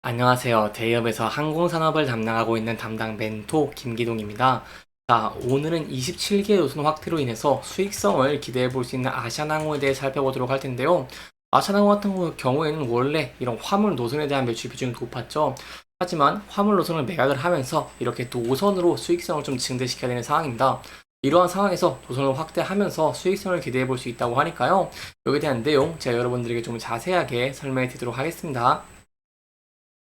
안녕하세요. 대기업에서 항공산업을 담당하고 있는 담당 멘토 김기동입니다. 자, 오늘은 27개 노선 확대로 인해서 수익성을 기대해 볼 수 있는 아시아나항공에 대해 살펴보도록 할 텐데요. 아시아나항공 같은 경우에는 원래 이런 화물 노선에 대한 매출 비중이 높았죠. 하지만 화물 노선을 매각을 하면서 이렇게 노선으로 수익성을 좀 증대시켜야 되는 상황입니다. 이러한 상황에서 노선을 확대하면서 수익성을 기대해 볼 수 있다고 하니까요. 여기에 대한 내용 제가 여러분들에게 좀 자세하게 설명해 드리도록 하겠습니다.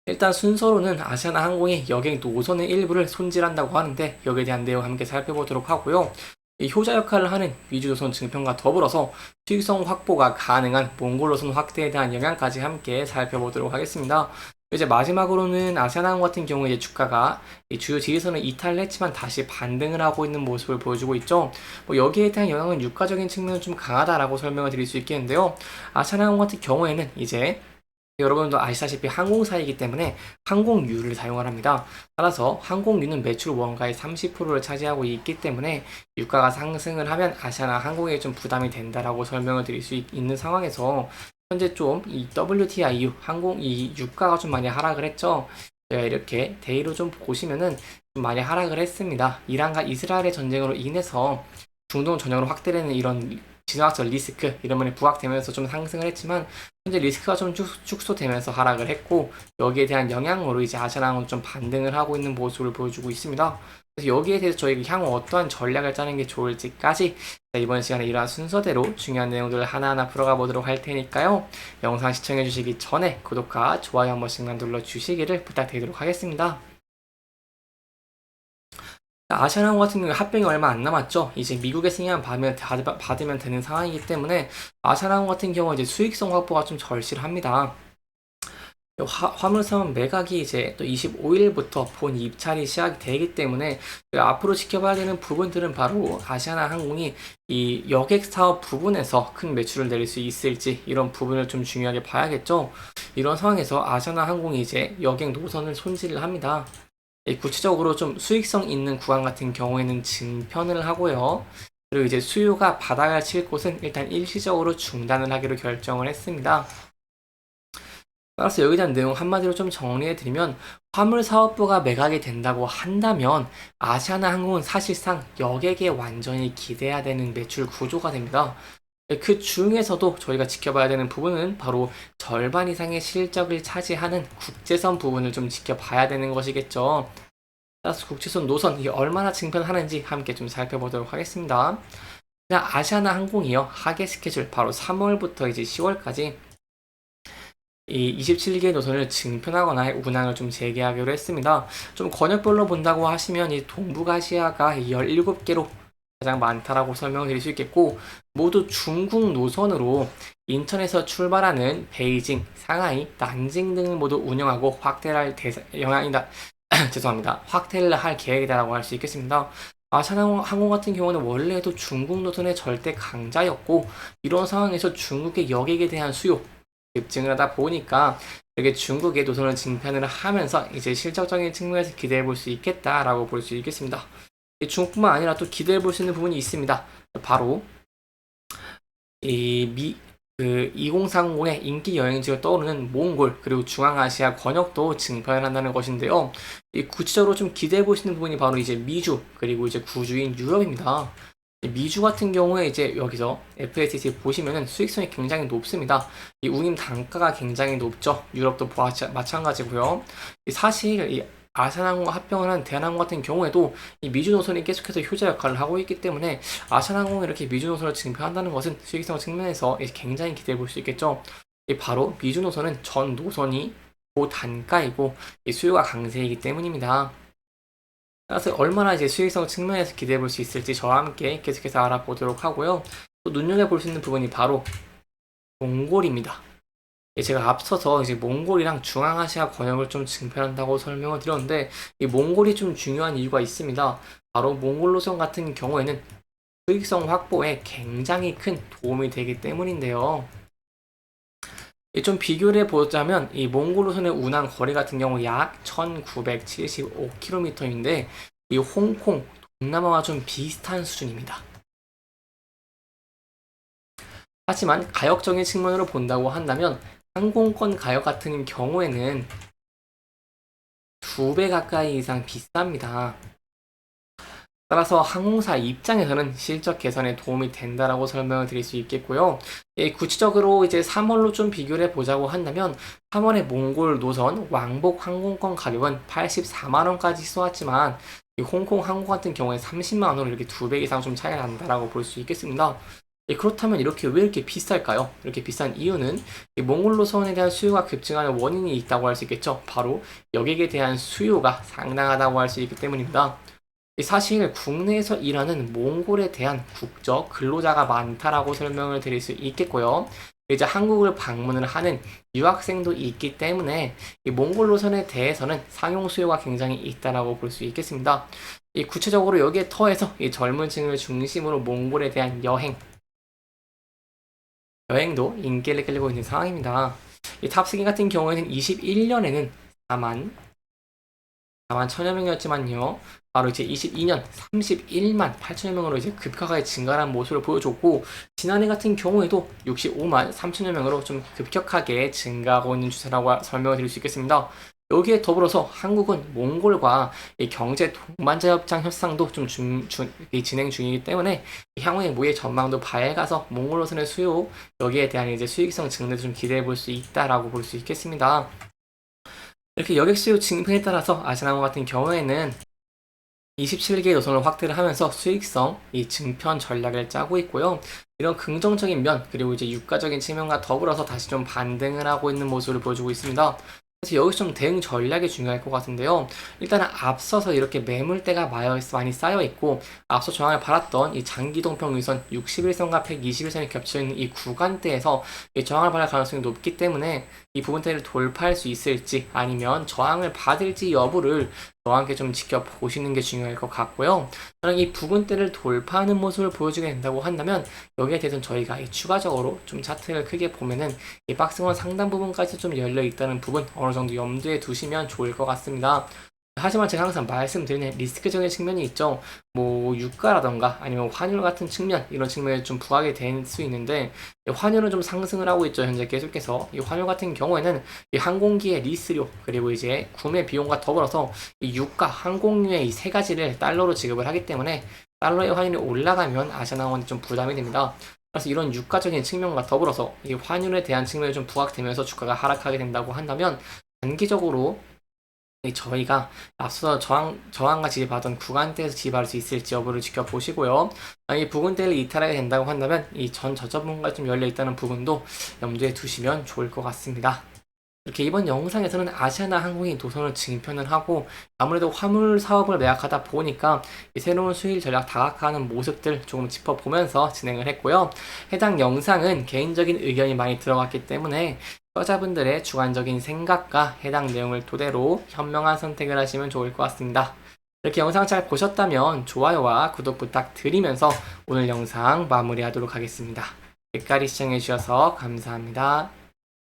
일단 순서로는 아시아나항공이 여객 노선의 일부를 손질한다고 하는데 여기에 대한 내용 함께 살펴보도록 하고요. 이 효자 역할을 하는 위주노선 증편과 더불어서 수익성 확보가 가능한 몽골노선 확대에 대한 영향까지 함께 살펴보도록 하겠습니다. 이제 마지막으로는 아시아나항공 같은 경우에 이제 주가가 이 주요 지지선을 이탈을 했지만 다시 반등을 하고 있는 모습을 보여주고 있죠. 여기에 대한 영향은 유가적인 측면은 좀 강하다라고 설명을 드릴 수 있겠는데요. 아시아나항공 같은 경우에는 이제 여러분도 아시다시피 항공사이기 때문에 항공유를 사용을 합니다. 따라서 항공유는 매출 원가의 30%를 차지하고 있기 때문에 유가가 상승을 하면 아시아나 항공에 좀 부담이 된다라고 설명을 드릴 수 있는 상황에서 현재 좀 이 WTI 항공 이 유가가 좀 많이 하락을 했죠. 이렇게 데이로 좀 보시면은 좀 많이 하락을 했습니다. 이란과 이스라엘의 전쟁으로 인해서 중동 전역으로 확대되는 이런 지정학적 리스크 이런 면이 부각되면서 좀 상승을 했지만 현재 리스크가 좀 축소되면서 하락을 했고 여기에 대한 영향으로 이제 아시아나항은 좀 반등을 하고 있는 모습을 보여주고 있습니다. 그래서 여기에 대해서 저희가 향후 어떠한 전략을 짜는 게 좋을지까지 이번 시간에 이러한 순서대로 중요한 내용들을 하나하나 풀어가 보도록 할 테니까요. 영상 시청해 주시기 전에 구독과 좋아요 한 번씩만 눌러 주시기를 부탁드리도록 하겠습니다. 아시아나항공 같은 경우 합병이 얼마 안 남았죠. 이제 미국의 승인만 받으면 되는 상황이기 때문에 아시아나항공 같은 경우 이제 수익성 확보가 좀 절실합니다. 화물선 매각이 이제 또 25일부터 본 입찰이 시작이 되기 때문에 앞으로 지켜봐야 되는 부분들은 바로 아시아나 항공이 이 여객 사업 부분에서 큰 매출을 내릴 수 있을지 이런 부분을 좀 중요하게 봐야겠죠. 이런 상황에서 아시아나 항공이 이제 여객 노선을 손질을 합니다. 구체적으로 좀 수익성 있는 구간 같은 경우에는 증편을 하고요. 그리고 이제 수요가 바닥을 칠 곳은 일단 일시적으로 중단을 하기로 결정을 했습니다. 따라서 여기에 대한 내용 한마디로 좀 정리해드리면 화물사업부가 매각이 된다고 한다면 아시아나 항공은 사실상 여객에 완전히 기대야 되는 매출 구조가 됩니다. 그 중에서도 저희가 지켜봐야 되는 부분은 바로 절반 이상의 실적을 차지하는 국제선 부분을 좀 지켜봐야 되는 것이겠죠. 따라서 국제선 노선이 얼마나 증편하는지 함께 좀 살펴보도록 하겠습니다. 아시아나 항공이요. 하계 스케줄 바로 3월부터 이제 10월까지 이 27개 노선을 증편하거나 운항을 좀 재개하기로 했습니다. 좀 권역별로 본다고 하시면 이 동북아시아가 17개로 가장 많다라고 설명을 드릴 수 있겠고 모두 중국 노선으로 인천에서 출발하는 베이징, 상하이, 난징 등을 모두 운영하고 확대를 할 영향이다. 죄송합니다. 확대를 할 계획이다라고 할 수 있겠습니다. 아시아나항공 같은 경우는 원래도 중국 노선의 절대 강자였고 이런 상황에서 중국의 여객에 대한 수요 급증을 하다 보니까 이렇게 중국의 노선을 증편을 하면서 이제 실적적인 측면에서 기대해 볼 수 있겠다라고 볼 수 있겠습니다. 중국뿐만 아니라 또 기대해 볼 수 있는 부분이 있습니다. 바로 그 2030의 인기 여행지로 떠오르는 몽골 그리고 중앙아시아 권역도 증편을 한다는 것인데요. 이 구체적으로 좀 기대해 보시는 부분이 바로 이제 미주 그리고 이제 구주인 유럽입니다. 미주 같은 경우에 이제 여기서 FATC 보시면은 수익성이 굉장히 높습니다. 이 운임 단가가 굉장히 높죠. 유럽도 마찬가지고요. 사실 이 아시아나항공과 합병을 한 대한항공 같은 경우에도 이 미주 노선이 계속해서 효자 역할을 하고 있기 때문에 아시아나항공이 이렇게 미주 노선을 증표한다는 것은 수익성 측면에서 굉장히 기대해 볼 수 있겠죠. 바로 미주 노선은 전 노선이 고단가이고 수요가 강세이기 때문입니다. 따라서 얼마나 이제 수익성 측면에서 기대해 볼 수 있을지 저와 함께 계속해서 알아보도록 하고요. 또 눈여겨볼 수 있는 부분이 바로 몽골입니다. 제가 앞서서 이제 몽골이랑 중앙아시아 권역을 좀 증편한다고 설명을 드렸는데 이 몽골이 좀 중요한 이유가 있습니다. 바로 몽골 노선 같은 경우에는 수익성 확보에 굉장히 큰 도움이 되기 때문인데요. 좀 비교를 해보자면 이 몽골 노선의 운항 거리 같은 경우 약 1975km인데 이 홍콩, 동남아와 좀 비슷한 수준입니다. 하지만 가격적인 측면으로 본다고 한다면 항공권 가격 같은 경우에는 2배 가까이 이상 비쌉니다. 따라서 항공사 입장에서는 실적 개선에 도움이 된다라고 설명을 드릴 수 있겠고요. 예, 구체적으로 이제 3월로 좀 비교를 해보자고 한다면 3월에 몽골 노선 왕복 항공권 가격은 84만 원까지 쏘았지만 이 홍콩 항공 같은 경우에 30만 원으로 이렇게 2배 이상 좀 차이가 난다라고 볼 수 있겠습니다. 예, 그렇다면 이렇게 왜 이렇게 비쌀까요? 이렇게 비싼 이유는 이 몽골 노선에 대한 수요가 급증하는 원인이 있다고 할 수 있겠죠. 바로 여객에 대한 수요가 상당하다고 할 수 있기 때문입니다. 사실 국내에서 일하는 몽골에 대한 국적 근로자가 많다라고 설명을 드릴 수 있겠고요. 이제 한국을 방문을 하는 유학생도 있기 때문에 이 몽골 노선에 대해서는 상용 수요가 굉장히 있다라고 볼 수 있겠습니다. 이 구체적으로 여기에 더해서 이 젊은 층을 중심으로 몽골에 대한 여행도 인기를 끌고 있는 상황입니다. 이 탑승객 같은 경우에는 21년에는 4만 천여 명이었지만요. 바로 이제 22년 31만 8천여 명으로 이제 급격하게 증가한 모습을 보여줬고, 지난해 같은 경우에도 65만 3천여 명으로 좀 급격하게 증가하고 있는 추세라고 설명을 드릴 수 있겠습니다. 여기에 더불어서 한국은 몽골과 이 경제 동반자 협상 협상도 좀 진행 중이기 때문에 향후의 무의 전망도 밝아서 몽골로선의 수요, 여기에 대한 이제 수익성 증대도 좀 기대해 볼 수 있다라고 볼 수 있겠습니다. 이렇게 여객 수요 증대에 따라서 아시아나항공 같은 경우에는 27개 노선을 확대를 하면서 수익성 이 증편 전략을 짜고 있고요. 이런 긍정적인 면, 그리고 이제 유가적인 측면과 더불어서 다시 좀 반등을 하고 있는 모습을 보여주고 있습니다. 그래서 여기서 좀 대응 전략이 중요할 것 같은데요. 일단은 앞서서 이렇게 매물대가 많이 쌓여 있고, 앞서 저항을 받았던 이 장기동평 위선 61선과 121선이 겹쳐있는 이 구간대에서 이 저항을 받을 가능성이 높기 때문에 이 부분대를 돌파할 수 있을지 아니면 저항을 받을지 여부를 저와 함께 좀 지켜보시는 게 중요할 것 같고요. 저는 이 부분대를 돌파하는 모습을 보여주게 된다고 한다면 여기에 대해서는 저희가 추가적으로 좀 차트를 크게 보면은 이 박스권 상단 부분까지 좀 열려 있다는 부분 어느 정도 염두에 두시면 좋을 것 같습니다. 하지만 제가 항상 말씀드리는 리스크적인 측면이 있죠. 뭐 유가라던가 아니면 환율 같은 측면, 이런 측면에 좀 부하게 될 수 있는데, 환율은 좀 상승을 하고 있죠. 현재 계속해서 이 환율 같은 경우에는 이 항공기의 리스료, 그리고 이제 구매 비용과 더불어서 이 유가, 항공유의 이 세 가지를 달러로 지급을 하기 때문에 달러의 환율이 올라가면 아시아나항공이 좀 부담이 됩니다. 그래서 이런 유가적인 측면과 더불어서 이 환율에 대한 측면이 좀 부각되면서 주가가 하락하게 된다고 한다면 단기적으로 저희가 앞서 저항과 지지받은 구간대에서 지지받을 수 있을지 여부를 지켜보시고요. 이 부분대를 이탈하게 된다고 한다면 이 전 저점부가 좀 열려있다는 부분도 염두에 두시면 좋을 것 같습니다. 이렇게 이번 영상에서는 아시아나항공이 노선을 증편을 하고, 아무래도 화물 사업을 매각하다 보니까 이 새로운 수익 전략 다각화하는 모습들 조금 짚어보면서 진행을 했고요. 해당 영상은 개인적인 의견이 많이 들어갔기 때문에 투자자분들의 주관적인 생각과 해당 내용을 토대로 현명한 선택을 하시면 좋을 것 같습니다. 이렇게 영상 잘 보셨다면 좋아요와 구독 부탁드리면서 오늘 영상 마무리하도록 하겠습니다. 끝까지 시청해주셔서 감사합니다.